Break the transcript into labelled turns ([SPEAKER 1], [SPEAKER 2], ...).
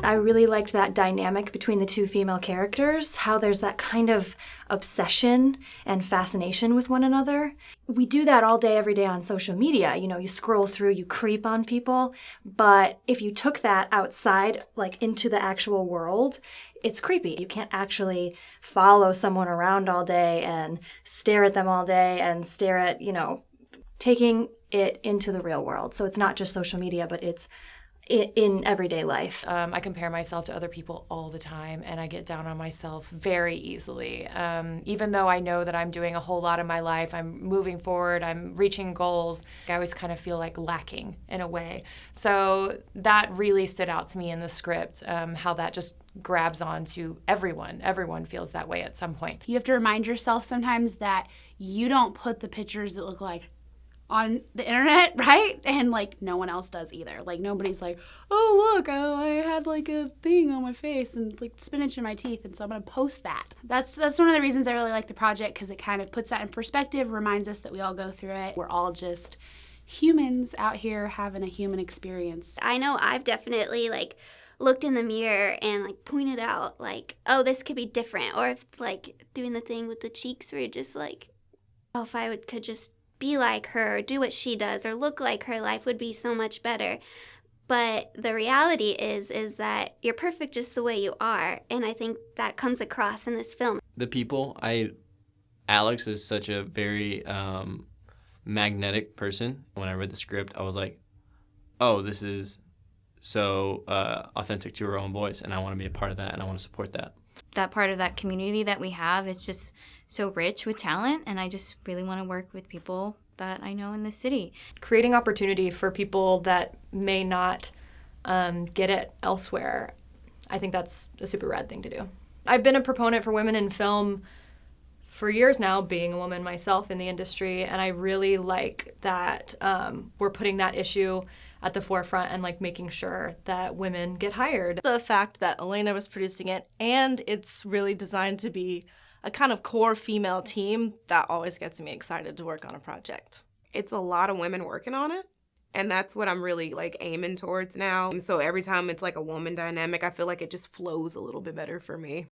[SPEAKER 1] I really liked that dynamic between the two female characters, how there's that kind of obsession and fascination with one another. We do that all day, every day on social media. You know, you scroll through, you creep on people, but if you took that outside, like into the actual world, it's creepy. You can't actually follow someone around all day and stare at them all day and stare at, you know, taking it into the real world. So it's not just social media, but it's in everyday life.
[SPEAKER 2] I compare myself to other people all the time, and I get down on myself very easily. Even though I know that I'm doing a whole lot in my life, I'm moving forward, I'm reaching goals, I always kind of feel like lacking in a way. So that really stood out to me in the script, how that just grabs on to everyone. Everyone feels that way at some point.
[SPEAKER 3] You have to remind yourself sometimes that you don't put the pictures that look like on the internet, right? And like no one else does either. Like nobody's like, oh look, I had like a thing on my face and like spinach in my teeth, and so I'm gonna post that. That's one of the reasons I really like the project, because it kind of puts that in perspective, reminds us that we all go through it. We're all just humans out here having a human experience.
[SPEAKER 4] I know I've definitely like looked in the mirror and like pointed out like, oh, this could be different. Or if like doing the thing with the cheeks where you're just like, oh, if I could just be like her or do what she does or look like her, life would be so much better. But the reality is that you're perfect just the way you are, and I think that comes across in this film.
[SPEAKER 5] The people, Alex is such a very magnetic person. When I read the script, I was like, oh, this is so authentic to her own voice, and I want to be a part of that, and I want to support that.
[SPEAKER 6] That part of that community that we have is just so rich with talent, and I just really want to work with people that I know in the city.
[SPEAKER 2] Creating opportunity for people that may not get it elsewhere, I think that's a super rad thing to do. I've been a proponent for women in film for years now, being a woman myself in the industry, and I really like that we're putting that issue at the forefront and like making sure that women get hired.
[SPEAKER 7] The fact that Elena was producing it, and it's really designed to be a kind of core female team, that always gets me excited to work on a project.
[SPEAKER 8] It's a lot of women working on it, and that's what I'm really like aiming towards now. So every time it's like a woman dynamic, I feel like it just flows a little bit better for me.